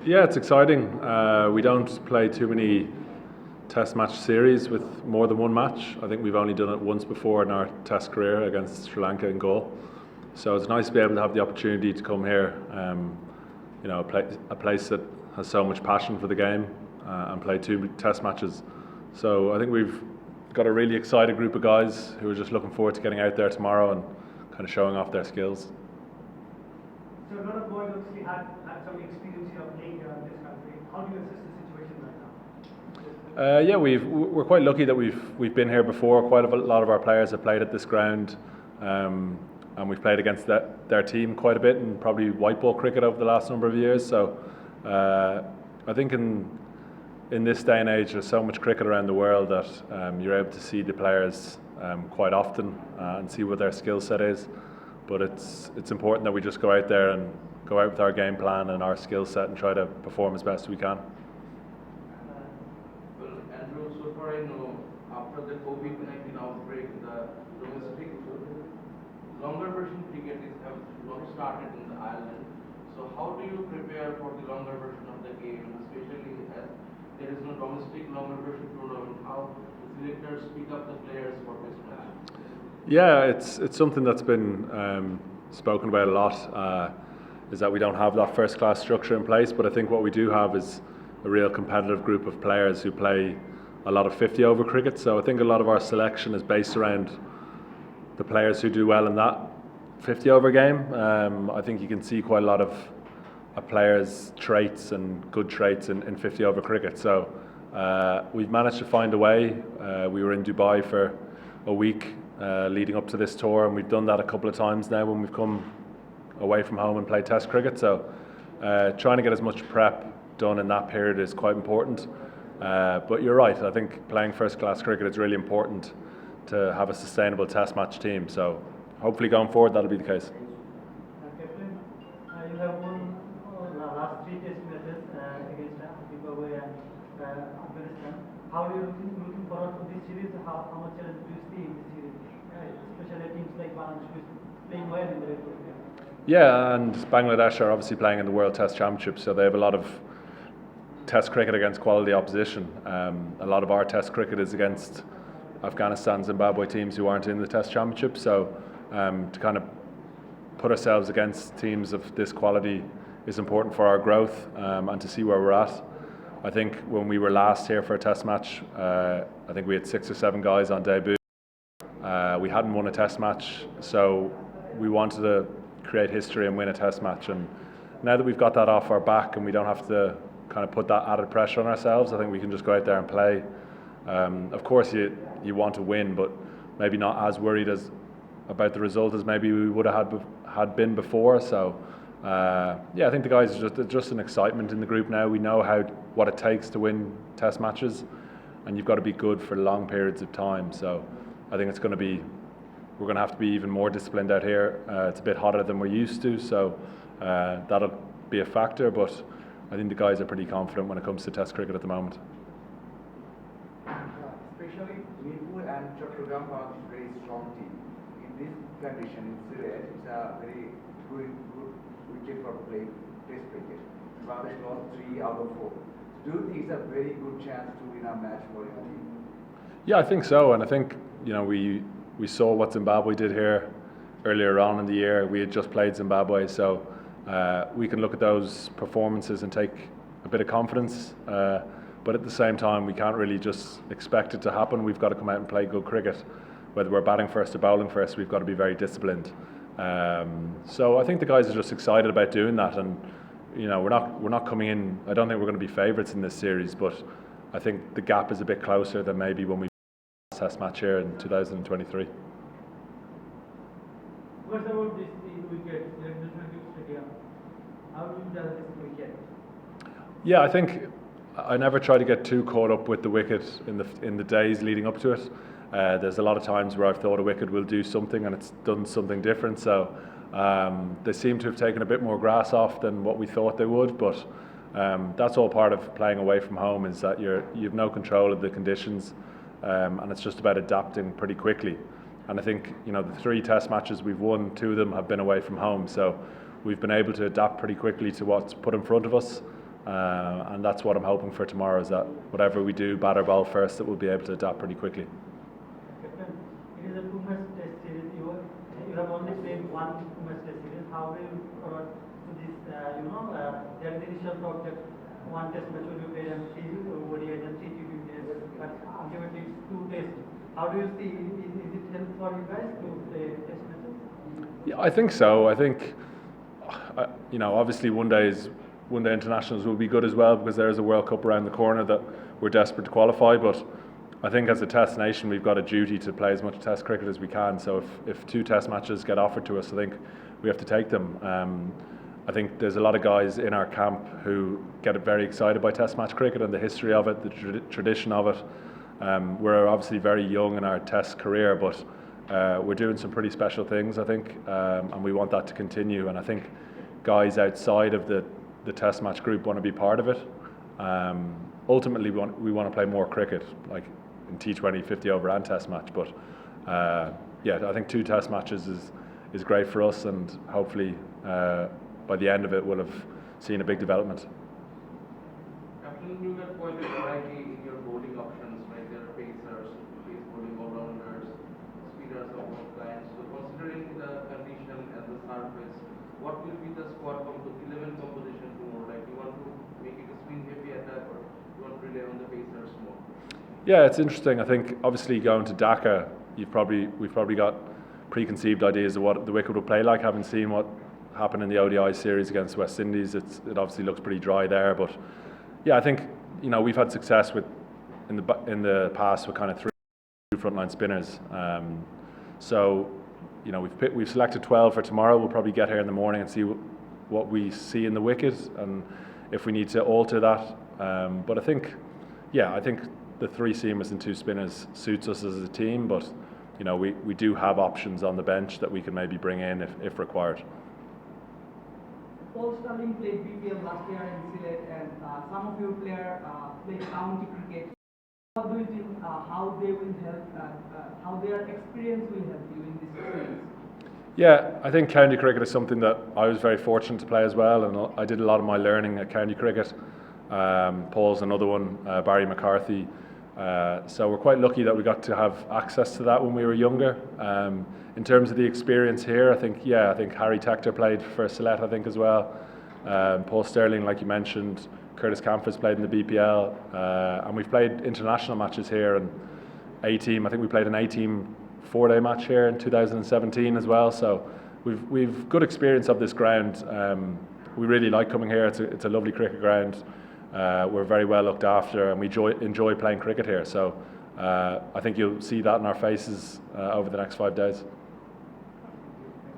Yeah, it's exciting. We don't play too many test match series with more than one match. I think we've only done it once before in our test career against Sri Lanka in goal. So it's nice to be able to have the opportunity to come here, a place that has so much passion for the game and play two test matches. So I think we've got a really excited group of guys who are just looking forward to getting out there tomorrow and kind of showing off their skills. So a lot of boys obviously had some experience of playing here in this country. How do you assess the situation right now? We're quite lucky that we've been here before. Quite a lot of our players have played at this ground, and we've played against their team quite a bit and probably white ball cricket over the last number of years. So I think in this day and age, there's so much cricket around the world that you're able to see the players quite often and see what their skill set is. But it's important that we just go out there and go out with our game plan and our skill set and try to perform as best we can. Well, Andrew, so far I know, after the COVID-19 outbreak, the domestic longer version cricket have not started in the island. So how do you prepare for the longer version of the game, especially as there is no domestic longer version tournament? How the selectors pick up the players for this match? Yeah, it's something that's been spoken about a lot, is that we don't have that first class structure in place, but I think what we do have is a real competitive group of players who play a lot of 50 over cricket. So I think a lot of our selection is based around the players who do well in that 50 over game. I think you can see quite a lot of a players' traits and good traits in 50 over cricket. So we've managed to find a way. We were in Dubai for a week leading up to this tour, and we've done that a couple of times now when we've come away from home and played test cricket. So trying to get as much prep done in that period is quite important. But you're right, I think playing first class cricket is really important to have a sustainable test match team. So hopefully going forward that'll be the case. Captain, you have won last 3 test matches against Zimbabwe and Afghanistan. How are you looking forward to this series? How much challenge do you see in this series? Especially teams like Bangladesh who is playing well in the red. Yeah, and Bangladesh are obviously playing in the World Test Championship, so they have a lot of test cricket against quality opposition. A lot of our test cricket is against Afghanistan, Zimbabwe teams who aren't in the Test Championship. So to kind of put ourselves against teams of this quality is important for our growth and to see where we're at. I think when we were last here for a test match, I think we had 6 or 7 guys on debut. We hadn't won a test match, so we wanted to create history and win a test match. And now that we've got that off our back and we don't have to kind of put that added pressure on ourselves, I think we can just go out there and play. Of course you want to win, but maybe not as worried about the result as maybe we would have had been before. So I think the guys are just an excitement in the group now. We know what it takes to win test matches, and you've got to be good for long periods of time. So I think we're going to have to be even more disciplined out here. It's a bit hotter than we're used to, so that'll be a factor, but I think the guys are pretty confident when it comes to test cricket at the moment. Especially Mirpur and Chattogram are very strong team. In this condition, in Sylhet, it's a very good wicket for playing test cricket. Bangladesh lost 3 out of 4. Do you think it's a very good chance to win a match for your team? Yeah, I think so, and I think we saw what Zimbabwe did here earlier on in the year. We had just played Zimbabwe, so we can look at those performances and take a bit of confidence. But at the same time, we can't really just expect it to happen. We've got to come out and play good cricket. Whether we're batting first or bowling first, we've got to be very disciplined. So I think the guys are just excited about doing that, and we're not coming in. I don't think we're going to be favourites in this series, but I think the gap is a bit closer than maybe when we test match here in 2023. What about this wicket? How do you judge this wicket? Yeah, I think I never try to get too caught up with the wicket in the days leading up to it. There's a lot of times where I've thought a wicket will do something and it's done something different. So they seem to have taken a bit more grass off than what we thought they would. But that's all part of playing away from home, is that you've no control of the conditions, and it's just about adapting pretty quickly. And I think the 3 test matches we've won, 2 of them have been away from home. So we've been able to adapt pretty quickly to what's put in front of us. and that's what I'm hoping for tomorrow, is that whatever we do, bat or ball first, that we'll be able to adapt pretty quickly. Captain, it is a 2-match test series. You have only played one 2-match test series. How will you forward to this? There is initial talk that one test match will be played and 3 ODIs and 3 T20s, but ultimately it's 2 tests. How do you see? Is it helpful for you guys to play test matches? Yeah, I think so. I think, obviously one day internationals will be good as well, because there is a World Cup around the corner that we're desperate to qualify. But I think as a test nation, we've got a duty to play as much test cricket as we can. So if 2 test matches get offered to us, I think we have to take them. I think there's a lot of guys in our camp who get very excited by test match cricket and the history of it, the tradition of it. We're obviously very young in our test career, but we're doing some pretty special things, I think, and we want that to continue. And I think guys outside of the test match group want to be part of it. Ultimately, we want to play more cricket, like in T20, 50 over and test match. But I think 2 test matches is great for us, and hopefully by the end of it, we'll have seen a big development. Captain, you got quite a variety in your bowling options, right? There are pacers, pace bowling, all-rounders, spinners of all kinds. So considering the condition and the surface, what will be the squad 11 composition tomorrow? Like, you want to make it a spin-heavy attack, or you want to rely on the pacers more? Yeah, it's interesting. I think obviously going to Dhaka, we've probably got preconceived ideas of what the wicket will play like, having seen what happened in the ODI series against West Indies. It obviously looks pretty dry there, but yeah, I think we've had success in the past with kind of 3 frontline spinners. So we've selected 12 for tomorrow. We'll probably get here in the morning and see what we see in the wicket, and if we need to alter that. But I think the 3 seamers and 2 spinners suits us as a team. But we do have options on the bench that we can maybe bring in if required. Paul Sterling played BPL last year in Sylhet, and some of your players played county cricket. How do you think how they will help, how their experience will help you in this series? Yeah, I think county cricket is something that I was very fortunate to play as well, and I did a lot of my learning at county cricket. Paul's another one, Barry McCarthy. So we're quite lucky that we got to have access to that when we were younger. In terms of the experience here, I think Harry Tector played for Sylhet, I think, as well. Paul Sterling, like you mentioned, Curtis Campher's played in the BPL, and we've played international matches here. And A-team, I think we played an A-team 4-day match here in 2017 as well. So we've good experience of this ground. We really like coming here. It's a lovely cricket ground. We're very well looked after, and we enjoy playing cricket here. So I think you'll see that in our faces over the next 5 days.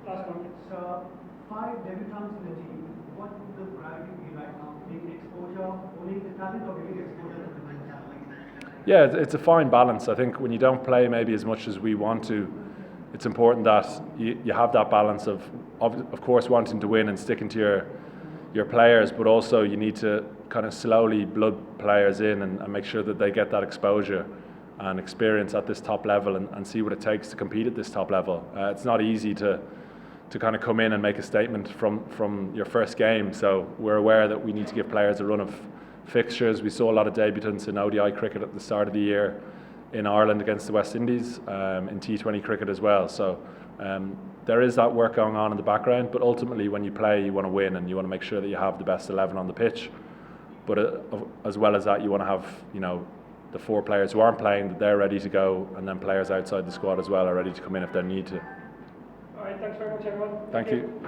Last one. So 5 debutants in the team. What would the priority be right now? Giving exposure, owning the talent, or giving exposure to the mental talent? Yeah, it's a fine balance. I think when you don't play maybe as much as we want to, it's important that you have that balance of course wanting to win and sticking to your players, but also you need to kind of slowly blood players in and make sure that they get that exposure and experience at this top level and see what it takes to compete at this top level. It's not easy to kind of come in and make a statement from your first game. So we're aware that we need to give players a run of fixtures. We saw a lot of debutants in ODI cricket at the start of the year in Ireland against the West Indies, in T20 cricket as well. So there is that work going on in the background, but ultimately when you play, you want to win and you want to make sure that you have the best 11 on the pitch. But as well as that, you want to have the 4 players who aren't playing, that they're ready to go, and then players outside the squad as well are ready to come in if they need to. All right, thanks very much, everyone. Thank you.